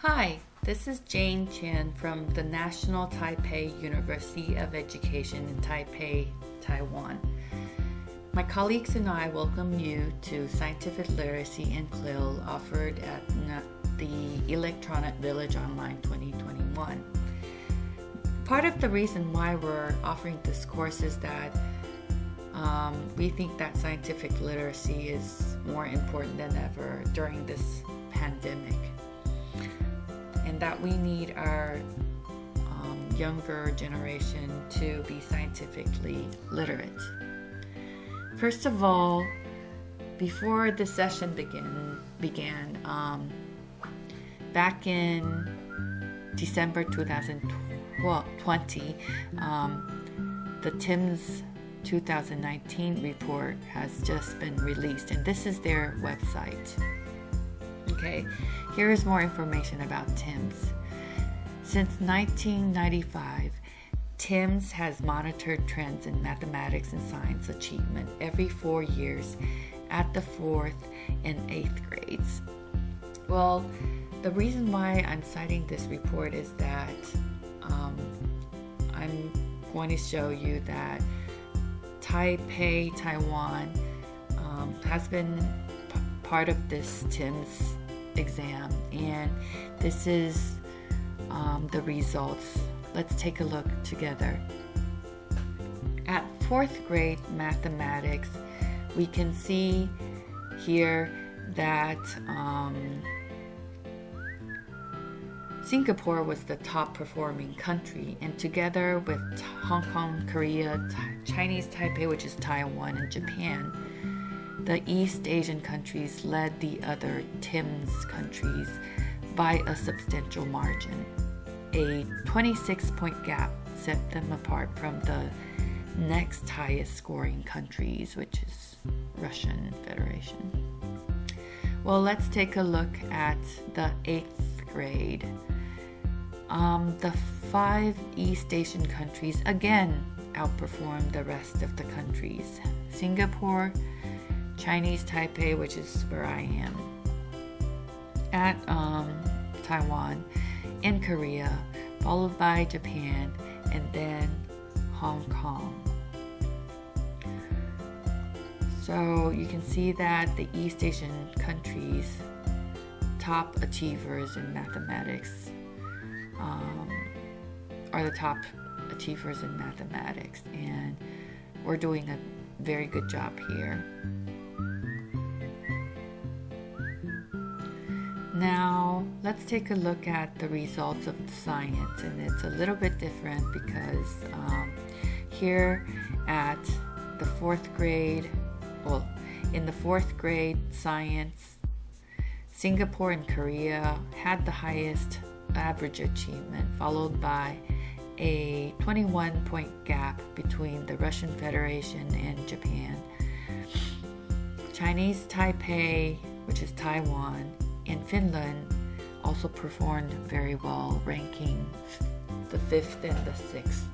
Hi, this is Jane Chen from the National Taipei University of Education in Taipei, Taiwan. My colleagues and I welcome you to Scientific Literacy and CLIL offered at the Electronic Village Online 2021. Part of the reason why we're offering this course is that we think that scientific literacy is more important than ever during this pandemic, and that we need our younger generation to be scientifically literate. First of all, before the session began, back in December 2020, the TIMSS 2019 report has just been released, and this is their website. Okay, here is more information about TIMSS. Since 1995, TIMSS has monitored trends in mathematics and science achievement every 4 years at the 4th and 8th grades. Well, the reason why I'm citing this report is that I'm going to show you that Taipei, Taiwan has been part of this TIMSS exam, and this is the results. Let's take a look together. At 4th grade mathematics, we can see here that Singapore was the top performing country, and together with Hong Kong, Korea, Chinese Taipei, which is Taiwan, and Japan, the East Asian countries led the other TIMSS countries by a substantial margin. A 26-point gap set them apart from the next highest scoring countries, which is Russian Federation. Well, let's take a look at the 8th grade. The 5 East Asian countries again outperformed the rest of the countries. Singapore, Chinese Taipei, which is where I am, at Taiwan, and Korea, followed by Japan, and then Hong Kong. So you can see that the East Asian countries' top achievers in mathematics are the top achievers in mathematics, and we're doing a very good job here. Now, let's take a look at the results of the science, and it's a little bit different because here at the 4th grade, in the 4th grade science, Singapore and Korea had the highest average achievement, followed by a 21-point gap between the Russian Federation and Japan. Chinese Taipei, which is Taiwan, and Finland also performed very well, ranking the 5th and the 6th.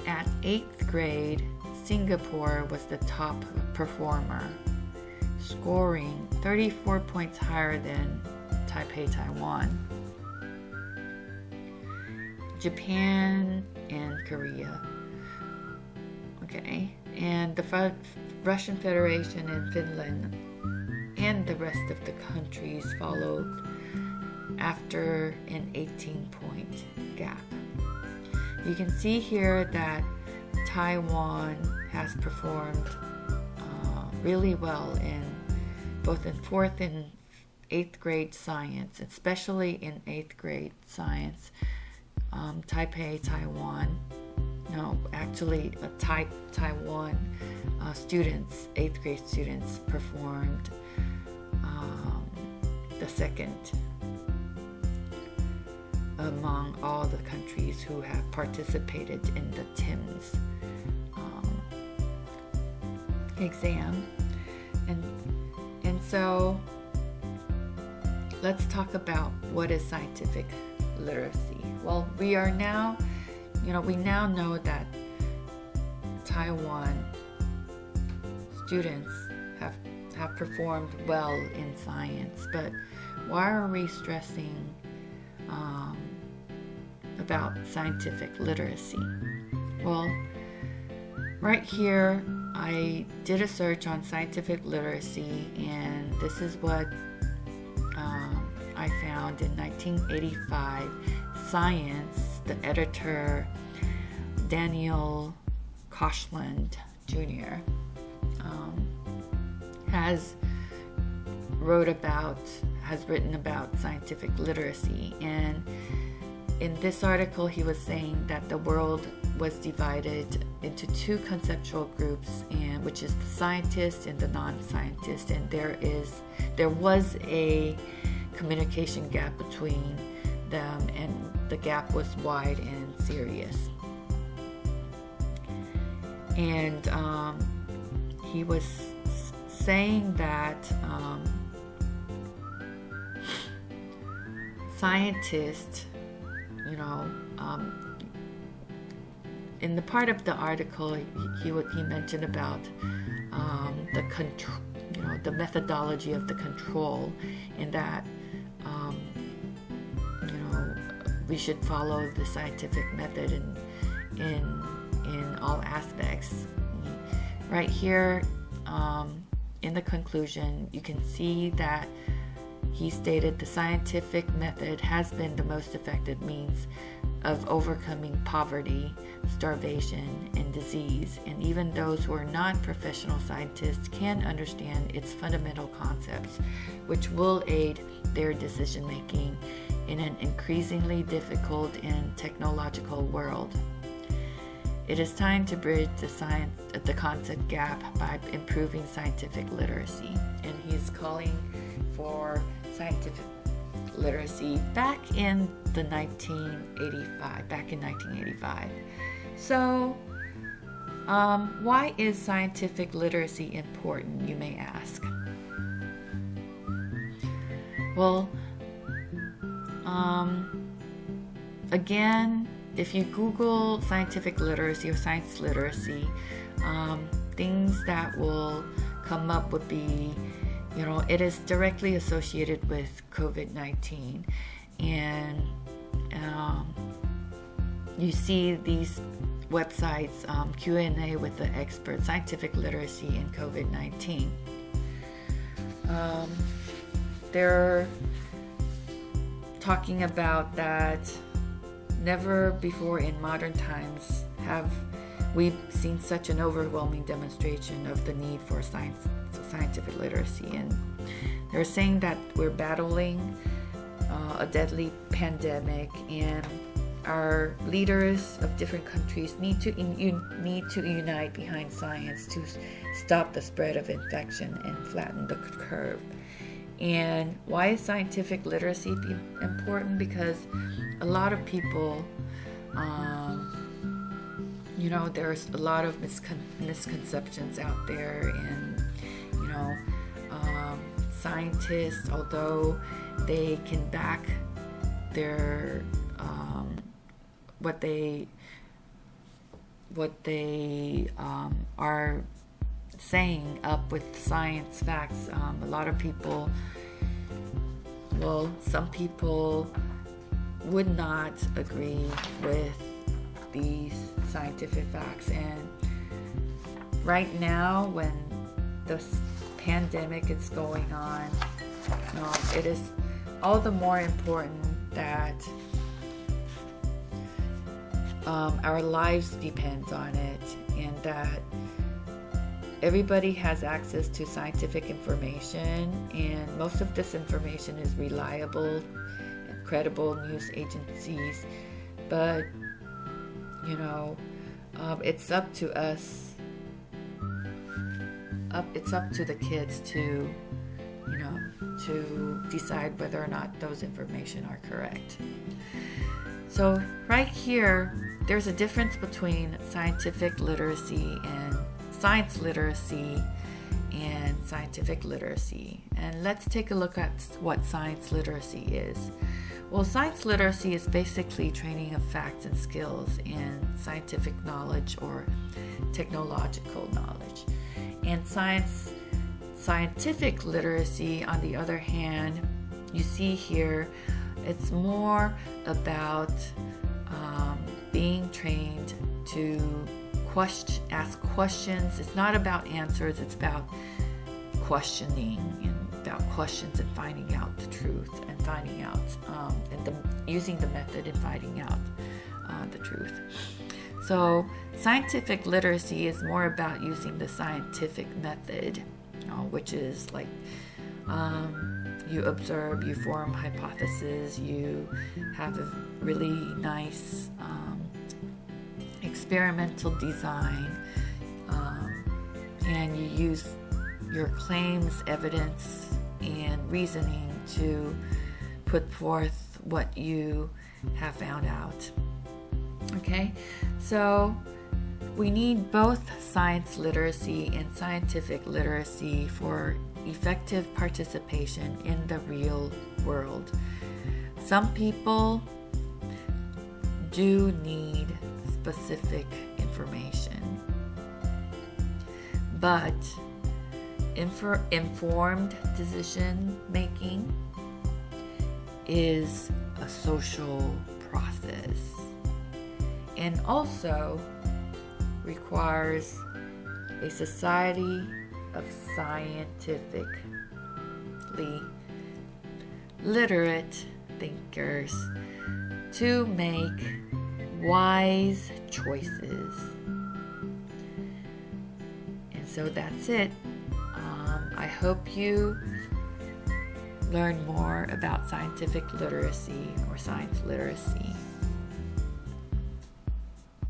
At 8th grade, Singapore was the top performer, scoring 34 points higher than Taipei, Taiwan. Japan and Korea. Okay, and the Russian Federation and Finland and the rest of the countries followed after an 18-point gap. You can see here that Taiwan has performed really well in both in 4th and 8th grade science, especially in 8th grade science. Taipei, Taiwan, Taiwan students, 8th grade students, performed the second among all the countries who have participated in the TIMSS exam. And so let's talk about what is scientific literacy. Well, we now know that Taiwan students have have performed well in science, but why are we stressing about scientific literacy? Well, right here, I did a search on scientific literacy, and this is what I found in 1985. Science, the editor Daniel Koshland Jr. Has written about scientific literacy, and in this article he was saying that the world was divided into two conceptual groups, and which is the scientists and the non-scientists, and there was a communication gap between them, and the gap was wide and serious. And he was saying that scientists, in the part of the article, he mentioned about the control, the methodology of the control, and that we should follow the scientific method in all aspects. Right here, in the conclusion, you can see that he stated the scientific method has been the most effective means of overcoming poverty, starvation, and disease, and even those who are not professional scientists can understand its fundamental concepts, which will aid their decision making in an increasingly difficult and technological world. It is time to bridge the concept gap by improving scientific literacy, and he's calling for scientific literacy back in 1985. So, why is scientific literacy important, you may ask? Well, again, if you Google scientific literacy or science literacy, things that will come up would be, it is directly associated with COVID-19. And you see these websites, Q&A with the experts, scientific literacy and COVID-19. They're talking about that never before in modern times have we seen such an overwhelming demonstration of the need for scientific literacy. And they're saying that we're battling a deadly pandemic, and our leaders of different countries need to unite behind science to stop the spread of infection and flatten the curve. And why is scientific literacy important? Because a lot of people, there's a lot of misconceptions out there, and scientists, although they can back their what they are saying up with science facts, a lot of people, some people would not agree with these scientific facts. And right now, when the pandemic is going on, it is all the more important that our lives depend on it, and that everybody has access to scientific information, and most of this information is reliable and credible news agencies. But it's up to us. It's up to the kids to decide whether or not those information are correct. So right here, there's a difference between scientific literacy and science literacy and scientific literacy. And let's take a look at what science literacy is. Well, science literacy is basically training of facts and skills in scientific knowledge or technological knowledge. And science Scientific literacy, on the other hand, you see here, it's more about being trained to ask questions. It's not about answers, it's about questioning and about questions and finding out the truth and finding out using the method and finding out the truth. So scientific literacy is more about using the scientific method, which is like you observe, you form hypotheses, you have a really nice experimental design, and you use your claims, evidence, and reasoning to put forth what you have found out. Okay, so we need both science literacy and scientific literacy for effective participation in the real world. Some people do need specific information, but informed decision making is a social process and also requires a society of scientifically literate thinkers to make wise choices. And so that's it. I hope you learn more about scientific literacy or science literacy.